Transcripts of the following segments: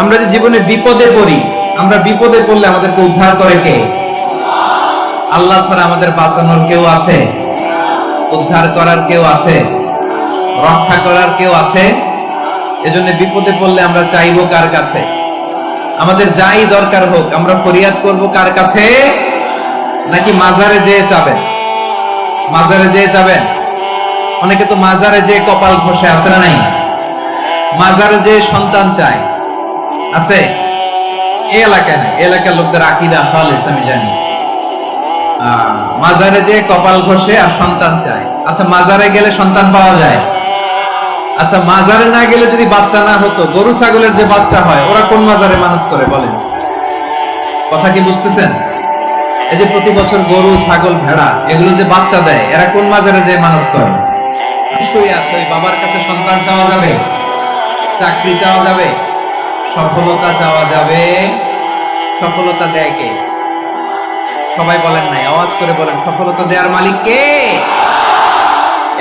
আমরা যে জীবনে বিপদে পড়ি, আমরা বিপদে পড়লে আমাদেরকে উদ্ধার করে কে? আল্লাহ ছাড়া আমাদের বাঁচানোর কেউ আছে? উদ্ধার করার কেউ আছে? রক্ষা করার কেউ আছে? এজন্য বিপদে পড়লে আমরা চাইবো কার কাছে? আমাদের যাই দরকার হোক আমরা ফরিয়াদ করব কার কাছে? নাকি মাজারে যেয়ে চাবেন? মাজারে যেয়ে চাবেন? অনেকে তো মাজারে যেয়ে কপাল ঘষে, আছে না নাই? মাজারে যেয়ে সন্তান চায়, আছে? এই এলাকায় নাই, এলাকার লোকদের আকীদা খালেস আমি জানি। মাজারে যে কপাল ঘষে আর সন্তান চায়। আচ্ছা, মাজারে গেলে সন্তান পাওয়া যায়? আচ্ছা, মাজারে না গেলে যদি বাচ্চা না হতো, গরু ছাগলের যে বাচ্চা হয় ওরা কোন মাজারে মানত করে বলেন? কথা কি বুঝতেছেন? এই যে প্রতি বছর গরু ছাগল ভেড়া এগুলো যে বাচ্চা দেয়, এরা কোন মাজারে যে মানত করে? শুয়ে আছে ওই বাবার কাছে সন্তান চাওয়া যাবে, চাকরি চাওয়া যাবে, সফলতা চাওয়া যাবে। সফলতা দেয় কে? সবাই বলেন নাই, আওয়াজ করে বলেন, সফলতা দেওয়ার মালিক কে?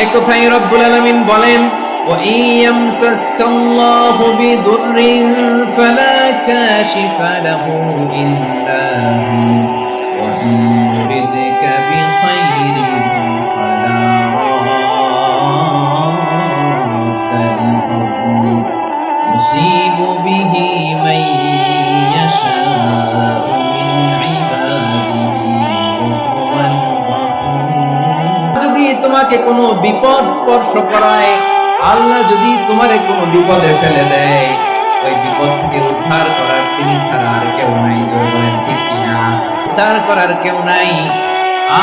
এক কথাই রব্বুল আলামিন বলেন, ওয়া ইয়ামসাসকাল্লাহু বিদুররিন ফালা কাশিফা লাহু ইল্লা হু ওয়া ইউরিদকা বিখাইরিন ফালা রাদ্দা লিফadli ইউসিবু বিহি মান ইয়াশাউ মিন ইবাদিহি ওয়া হুয়াল গফুর। যদি তোমাকে কোনো বিপদ স্পর্শ করায়, আল্লাহ যদি তোমারে কোনো বিপদে ফেলে দেয়, ওই বিপদ থেকে উদ্ধার করার তিনি ছাড়া আর কেউ নাই। জোরে বলেন ঠিক কিনা? উদ্ধার করার কেউ নাই।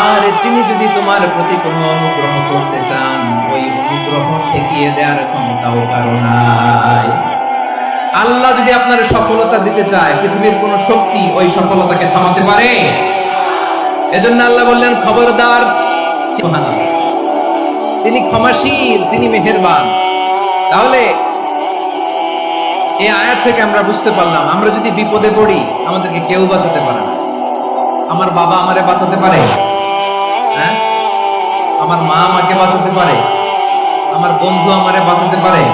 আর তিনি যদি তোমার প্রতি কোনো অনুগ্রহ করতে চান, ওই অনুগ্রহ ঠেকিয়ে দেওয়ার ক্ষমতাও কারো নাই। আল্লাহ যদি আপনার সফলতা দিতে চায়, পৃথিবীর কোন শক্তি ওই সফলতাকে থামাতে পারে? এজন্য আল্লাহ বললেন, খবরদার, তিনি ক্ষমাশীল, তিনি মেহেরবান। তাহলে এই আয়াত থেকে আমরা বুঝতে পারলাম, আমরা যদি বিপদে পড়ি আমাদেরকে কেউ বাঁচাতে পারে না। আমার বাবা আমারে বাঁচাতে পারে? হ্যাঁ, আমার মা আমাকে বাঁচাতে পারে? আমার বন্ধু আমারে বাঁচাতে পারে?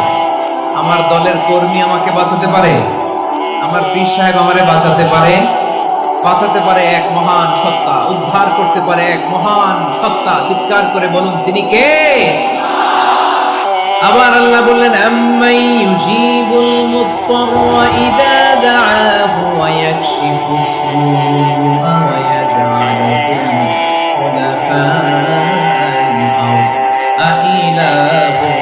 আমার দলের কর্মী আমাকে বাঁচাতে পারে? আমার পীর সাহেব আমারে বাঁচাতে পারে? বাঁচাতে পারে এক মহান সত্তা, উদ্ধার করতে পারে এক মহান সত্তা। চিৎকার করে বলুন, তিনি কে? আবার আল্লাহ বললেন, আম্মাই ইউজিবুল মুত্তাররা ইযা দাআহু ওয়া ইয়াকশিফুস সুআ ওয়া ইয়াজআলুকুম খুলাফা'আল আরদ আইলাহুম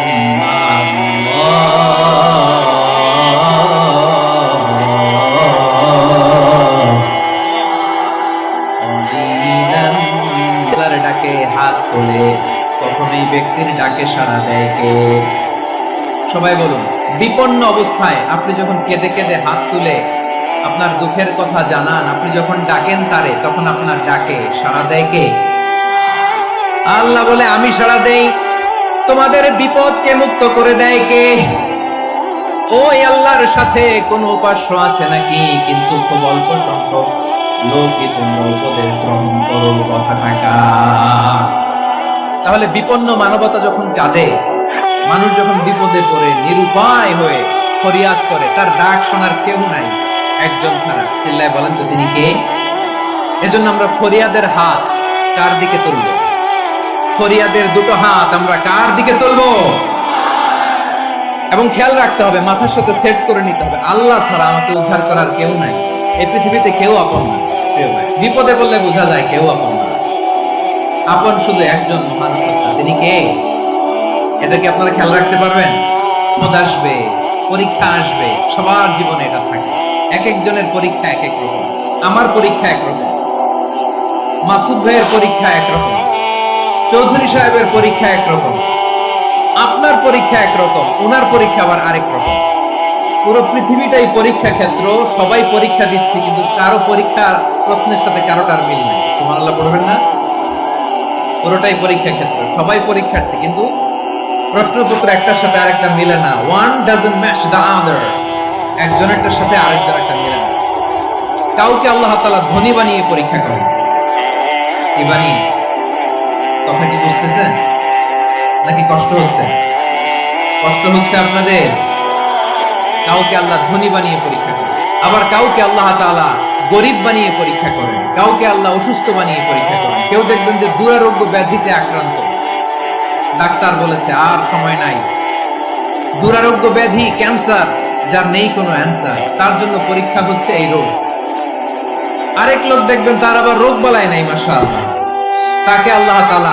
ডাকে হাত তোলে, তখন এই ব্যক্তির ডাকে সাড়া দেয় কে? সবাই বলুন। বিপন্ন অবস্থায় আপনি যখন কেঁদে কেঁদে হাত তুলে আপনার দুঃখের কথা জানান, আপনি যখন ডাকেন তারে, তখন আপনার ডাকে সাড়া দেয় কে? আল্লাহ বলে, আমি সাড়া দেই। তোমাদের বিপদকে মুক্ত করে দেয় কে? ওই আল্লাহর সাথে কোন উপাস্য আছে নাকি? কিন্তু খুব অল্প সংখ্যক লোকই তোমরা উপদেশ গ্রহণ করো, কথা টাকা। তাহলে বিপন্ন মানবতা যখন কাঁদে, মানুষ যখন বিপদে পড়ে নিরুপায় হয়ে ফরিয়াদ করে, তার ডাক শোনার কেউ নাই একজন ছাড়া। চিল্লায় বলেন তো, তিনি কে? এজন্য আমরা ফরিয়াদের হাত কার দিকে তুলব? ফরিয়াদের দুটো হাত আমরা কার দিকে তুলব? এবং খেয়াল রাখতে হবে, মাথার সাথে সেট করে নিতে হবে, আল্লাহ ছাড়া আমাকে উদ্ধার করার কেউ নাই। এই পৃথিবীতে কেউ আপন না। বিপদে পড়লে বোঝা যায় কেউ আপন না। আপন শুধু একজন মহান সত্তা, তিনি কে? এটা কি আপনারা খেয়াল রাখতে পারবেন? বিপদ আসবে, পরীক্ষা আসবে, সবার জীবনে এটা থাকে। এক একজনের পরীক্ষা এক এক রকম। আমার পরীক্ষা একরকম, মাসুদ ভাইয়ের পরীক্ষা একরকম, চৌধুরী সাহেবের পরীক্ষা একরকম, আপনার পরীক্ষা একরকম, উনার পরীক্ষা আবার আরেক রকম। পুরো পৃথিবীটাই পরীক্ষা ক্ষেত্র, সবাই পরীক্ষা দিচ্ছি, কিন্তু কারো পরীক্ষা প্রশ্নের সাথে কারোটার মিল নেই। সুবহানাল্লাহ পড়বেন না? পুরোটাই পরীক্ষা ক্ষেত্র, সবাই পরীক্ষার্থী, কিন্তু প্রশ্নপত্র একটার সাথে আরেকটা মিলে না। One doesn't match the other. একজনেরটার সাথে আরেকজনেরটা মিলে না। কাউকে আল্লাহ তাআলা ধনী বানিয়ে পরীক্ষা করেন। কি বানিয়ে? কথা কি বুঝতেছেন নাকি কষ্ট হচ্ছে? কষ্ট হচ্ছে আপনাদের? কাউকে আল্লাহ ধনী বানিয়ে পরীক্ষা করে। আবার কাউকে আল্লাহ তাআলা গরিব বানিয়ে পরীক্ষা করেন, কাউকে আল্লাহ অসুস্থ বানিয়ে পরীক্ষা করেন। কেউ দেখবেন যে দুরারোগ্য ব্যাধিতে আক্রান্ত, ডাক্তার বলেছে আর সময় নাই, দুরারোগ্য ব্যাধি ক্যান্সার, যার নেই কোনো অ্যান্সার, তার জন্য পরীক্ষা হচ্ছে এই রোগ। আরেক লোক দেখবেন তার আবার রোগ বালাই নাই, মাশাআল্লাহ, তাকে আল্লাহ তাআলা